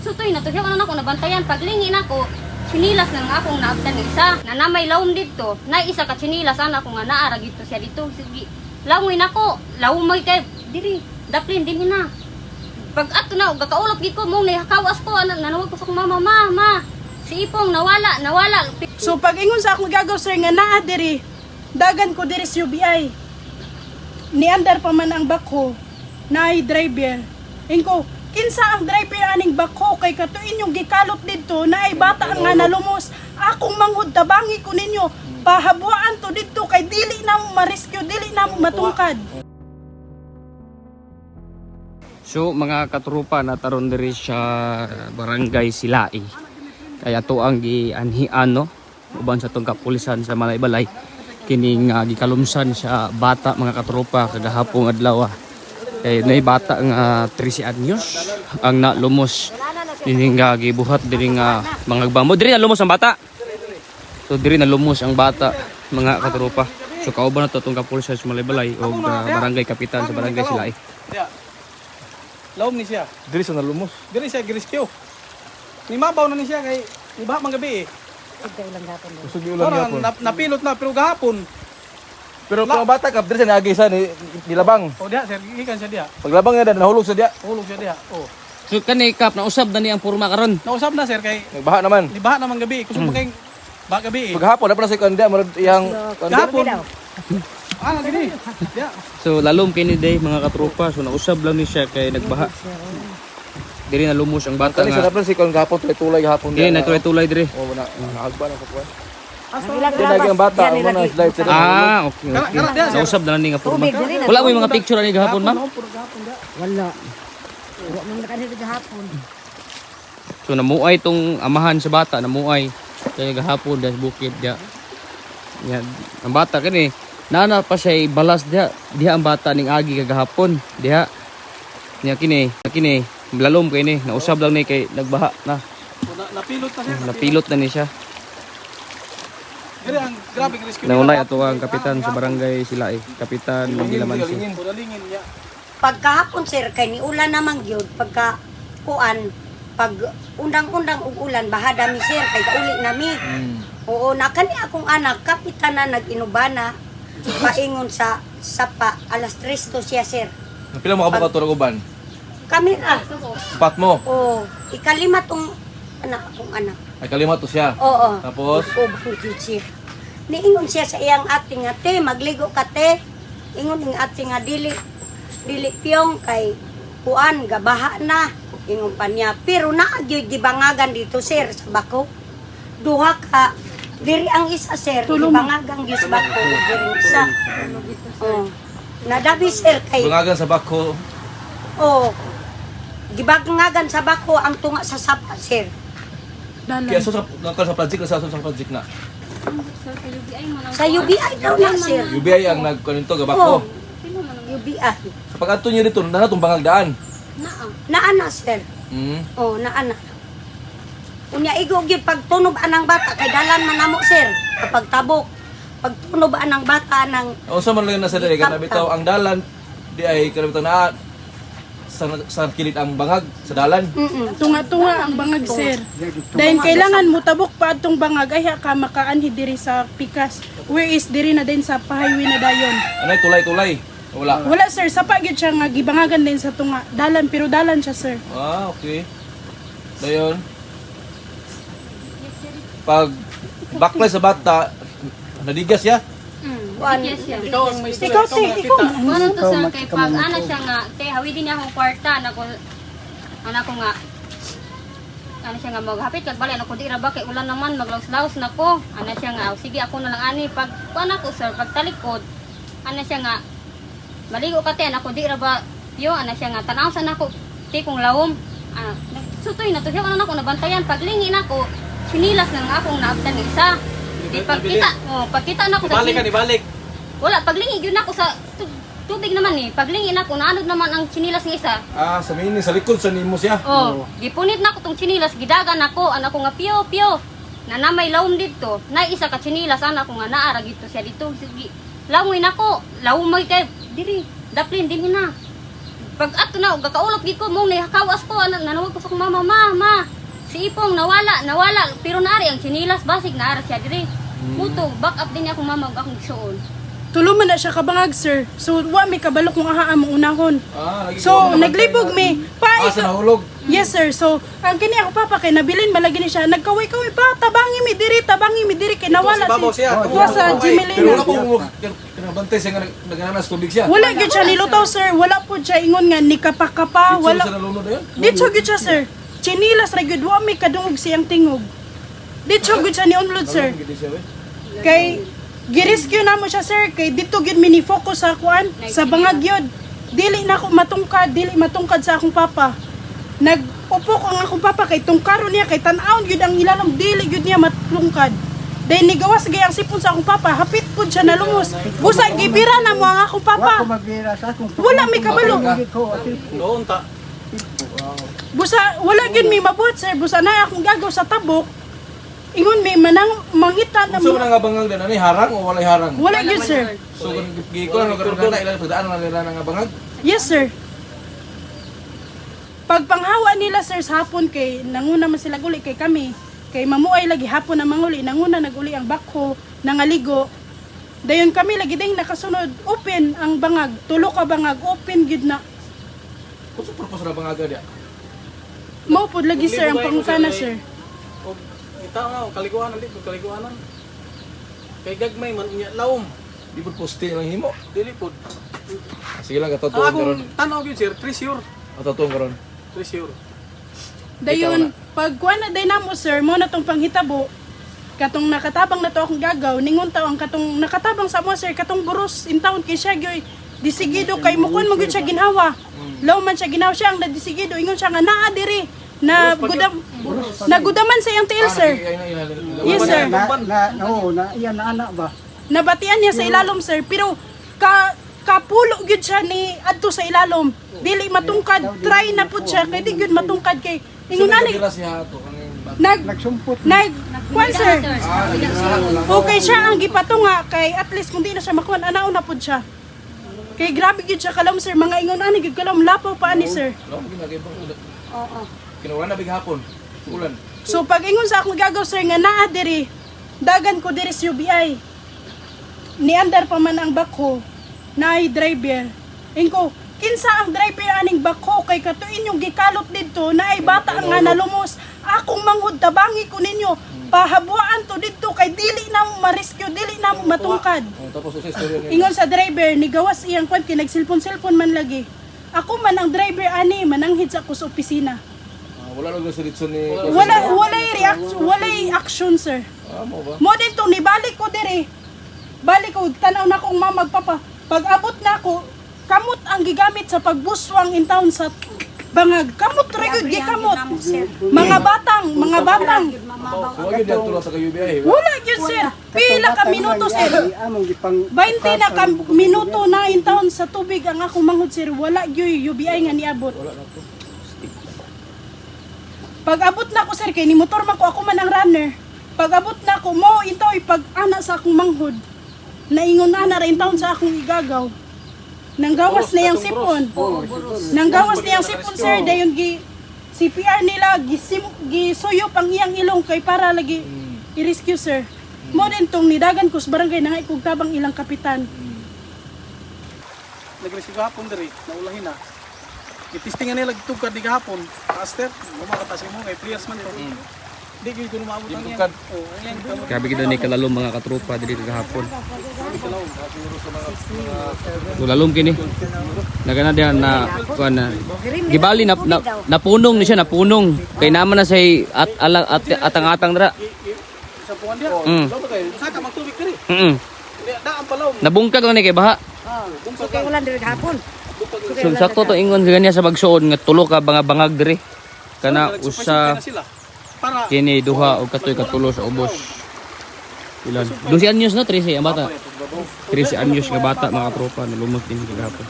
Nagsutoy na to siya kanan ako nabantayan. Paglingi na ko, sinilas na nga akong naabtan ng isa. Na namay lawom dito, na isa ka sinilas ana ko nga naara dito siya dito. Sige, lamoy na ko, lawom kay diri, daplin din na. Pag ato na, gakaulap gid ko mo ni hakawas ko nanawag ko sa akong mama, si Ipong nawala. So pag ingon sa akong gagaw sir nga naa diri, dagan ko diri sa UBI. Niandar pa man ang bako, naay driver. Ingko, kinsa ang driver aning bako kay katuin yung gikalot dito naay bata nga nalumos. Akong manghud tabangi ko ninyo. Pahabuan to dito kay dili na mo ma-rescue, dili na mo matungkad. So mga katrupa nataron diri sa barangay Silai. Kaya to ang gianhian no uban sa tong kapulisan sa Malaybalay kining gikalumsan sa bata mga katrupa kagahapon adlaw. Kay nay bata nga 13 anyos ang nalumos dining gibuhat diri nga mga bamo diri nalumos ang bata. So diri nalumos ang bata mga katrupa. So kauban na to tong kapulisan sa Malaybalay og barangay kapitan sa barangay Silai. Laom ni siya. Diri sa nalumos. Diri siya girescue. Ni mabaw na ni siya kay iba man gabi eh. Usog ulan gapon. Napilot na pero gahapon. Pero kung bata ka diri sa naagi sa nilabang. O diha sir, gikan siya diha. Paglabang na nahulog sa diya. Hulog siya diha. Oh. So kani kap na usab na ni ang porma karon. Nausap na sir kay Nagbaha naman. libaha naman gabi. Kusog kay ba gabi eh. Paghapon na sa kanda marad yang Gahapon. Ano gini? Diha. So lalom kini day mga katrupa so nausab lang ni siya kay nagbaha. Diri nalumos ang bata Kani sa nga. dapat si kon gahapon tulay gahapon. Dili na tulay diri. Oh na naagba na ko kuan. Lagi ang bata, muna slide sir. Okay. Kana diha sir. Nausab na ni nga porma. Wala mo yung mga picture ani gahapon ma'am. Wala. Wala nang nakanito gahapon. So namuay tong amahan sa bata namuay kay gahapon sa bukid dia. Yan ang bata kani nana pa siya balas diha ang bata ning agi kagahapon diha. Niya kini lalom kay ni nausab lang ni kay nagbaha na. Napilot na siya. Napilot na ni siya. Diri ang grabe rescue. Naunay ato ang kapitan sa barangay Silai, Kapitan Gilamansi. Pudalingin niya. Pagkahapon sir kay ni ulan naman gyud pagka kuan pag undang-undang ug ulan bahada mi sir kay kauli nami. Oo na kani akong anak kapitan na nag-inubana paingon sa sapa alas 3 to siya sir. Pila mo ka ba uban? Kami na. Pat mo. Oo, ikalima tong akong anak. Ay kalima to siya. Oo. Tapos Ubang siya. Niingon siya sa iyang ating nga te, magligo ka te. Ingon ing ating nga dili piyong kay kuan gabaha na. Ingon pa niya. Pero naagyoy gibangagan dito sir sa bako. Duha ka. Diri ang isa sir, gibangagan gyud sa bako. Diri ang isa. Oh. Nadabi sir kay bungagan sa bako. oh. Gibangagan sa bako ang tunga sa sapa sir. Kaya so sa project na sa project na. Sa UBI daw na sir. UBI ang nagkuninto Oh. gabako. UBI. Kapag ato niyo dito na natong bangagdaan. Naana sir. Mm. Oh, naana. Unya igugid pagtunob anang bata kay dalan man namo sir. Kapag tabok, pagtunob anang bata nang O sa man lang na sa diri kana bitaw ang dalan di ay kana bitaw na sa kilit ang bangag sa dalan. Tunga-tunga ang bangag sir. Dahil kailangan mo tabok pa atong bangag ay ka makaanhi diri sa pikas. Where is diri na din sa highway na dayon. Anay tulay-tulay. Wala. Wala sir, sapa gyud siya nga gibangagan din sa tunga. Dalan pero dalan siya sir. Ah, okay. Dayon. Pag baklay sa bata, nadigas ya. kuan. Yes, yes. Ikaw ang may Ikaw sir, ikaw. Ano to sir kay pag ana siya nga te hawidin niya akong kwarta nako ko nga ano siya nga maghapit kag bali ako di ra ba kay ulan naman maglaws-laws nako ana siya nga sige ako na lang ani pag kuan ako sir pag talikod ana siya nga maligo ka te ako di ra ba yo ana siya nga tanaw sa nako ti kong lawom sutoy na to siya kana nako nabantayan paglingi nako sinilas nang akong naabtan ng isa di pagkita na ko sa Balik ka ni balik. wala, paglingi yun ako sa tubig naman eh. Paglingi na ako, naanod naman ang chinilas ng isa. Ah, sa mini sa likod sa nimo siya. Oh, gipunit na ako tong chinilas, gidagan ako, anak ko nga piyo. Na namay lawom dito, na isa ka chinilas, anak ko nga naara dito siya dito. Sige, lamoy na ko, lamoy kay, diri, daplin din na. Pag ato na, gakaulap gid ko mong nihakawas ko, nanawag ko sa akong mama, ma, si Ipong nawala, pero naari ang sinilas basig naara siya diri. Muto, back up din niya akong mama ug akong suon. Tulo man na siya kabangag, sir. So, wa mi kabalo kung aha among unahon. Lagi So, naglibog mi. Pa, sa nahulog. yes, sir. So, ang kini ako papa kay nabilin malagi ni siya. Nagkaway-kaway pa, tabangi mi diri kay nawala Babaw si. siya. Tuwa sa Pero Jimelina. wala po kinabantay siya nga nagananas tubig siya. Wala gyud siya nilutaw, sir. Wala po siya ingon nga ni kapakapa, Wala. Sa wala. nalunod na yun? Dito gyud siya, sir. Chinilas ra gyud wa mi kadungog siyang tingog. Dito gyud siya ni unlod, sir. Gidi siya, we. Kay girescue na mo siya, sir, kay dito gyud mini focus sa kuan sa bangag gyud. Dili na ako matungkad sa akong papa. Nag-upo ko ang akong papa kay tungkaron niya kay tan-aon gyud ang ilalom, dili gyud niya matungkad. Dahil nigawas gay ang sipon sa akong papa, hapit pud siya nalungos. Busa gibira na mo ang akong papa. Wala mi kabalo. Doon ta. Busa wala gyud mi mabuhat, sir. Busa na akong gagaw sa tabok. Ingon mi manang mangita na So na nga bangag din ani harang o walay harang? wala gyud, sir. So giko lang karon na ilang pagdaan na nila nga bangag. Yes, sir. Pag panghawa nila, sir, sa hapon kay nanguna man sila guli kay kami. Kay mamuay lagi hapon na manguli, nanguna naguli ang bakho, nangaligo. Dayon kami lagi ding nakasunod, open ang bangag, tulo ka bangag, open gid na. Kung sa purpose na bangag dia? Mao pud lagi, sir, ang pangutana, sir. Ita nga kaliguanan dito, kaliguanan. Kay gagmay man inya laom. Di pud poste lang himo. Dili pud. Sige lang katotoon karon. Tanaw gyud sir, treasure. Katotoon karon. Treasure. Dayon, pag kuha na day namo, sir, mo na tong panghitabo, katong nakatabang na to akong gagaw, ningon taw ang katong nakatabang sa mo, sir, katong buros, in town kay siya, gyoy, disigido, kay mukon mo gyud siya ginhawa. Law man siya ginawa siya, ang nadisigido, ingon siya nga, naa diri, na nagudaman sa iyang tiil, sir. Yes, sir. Yan na anak ba? Nabatian niya sa ilalom, sir, pero kapulo gyud siya ni adto sa ilalom. Dili matungkad, try na pud siya kay di gyud matungkad kay ingon ani. Nagsumpot. Kwan, sir. Okay siya ang gipatunga kay at least kung di na siya makuan anaw na pud siya. Kay grabe gyud siya kalam, sir, mga ingon ani gyud kalam lapaw pa ani, sir. Oo. Kinuha na bighapon. Ulan. So pag ingon sa akong gagaw, sir, nga naa diri, dagan ko diri sa UBI. Niandar pa man ang bakho, naay driver. Ingko, kinsa ang driver aning bakho kay katuin yung gikalot didto naay bata nga nalumos. Akong manghud tabangi ko ninyo. Pahabuan to didto kay dili na mo ma-rescue, dili na mo matungkad. Tapos sa istorya niya. Ingon sa driver, nigawas iyang kwan kay nagsilpon-silpon man lagi. Ako man ang driver ani, mananghid sa ako sa opisina. Wala lang sa litson ni Walay action, sir. mo ba? Mo din to, nibalik ko diri. Balik ko, tanaw na akong mamagpapa. Pag abot na ako, kamot ang gigamit sa pagbuswang in town sa bangag. Kamot rigod, gikamot. Mga batang. Huwag yun yan tulad sa UBI. Wala yun, sir. Pila ka minuto, sir. 20 na ka minuto na in town sa tubig ang akong manghod, sir. Wala yun, UBI nga niabot. Pag abot na ako, sir, kay ni motor man ko, ako man ang runner. Pag abot na ako, mo ito pag ana sa akong manghod. Naingon na rin taon sa akong igagaw. Nanggawas na yung sipon. Nanggawas na yung sipon, sir. Dayon CPR nila, gisuyop ang iyang ilong kay para lagi i-rescue, sir. Mo din tong nidagan ko sa barangay na nga ikugtabang ilang kapitan. Nag-rescue hapon diri, naulahin na. Itistingan nila tugkad di gahapon. Master, lumakataas mo kay players man to. Di gyud ko maabot ang yan. Grabe kita ni kalalom mga katropa diri kahapon. Lalom kini. Nagana diha na kuan na. Gibali na napunong ni siya, napunong. Kay naman na say atang-atang dra. Sa puan dia. Law ba kay usa ka magtubig diri. Daan palaw. Nabungkag lang ni kay baha. So kay ulan diri gahapon. So sakto to ingon ganyan sa magsuon nga tulo ka bangag diri. Kana usa para kini duha o katoy katulo sa ubos. Ilan? 12 anyos no 13 ang bata. 13 anyos nga bata mga tropa nalumot din kagahapon.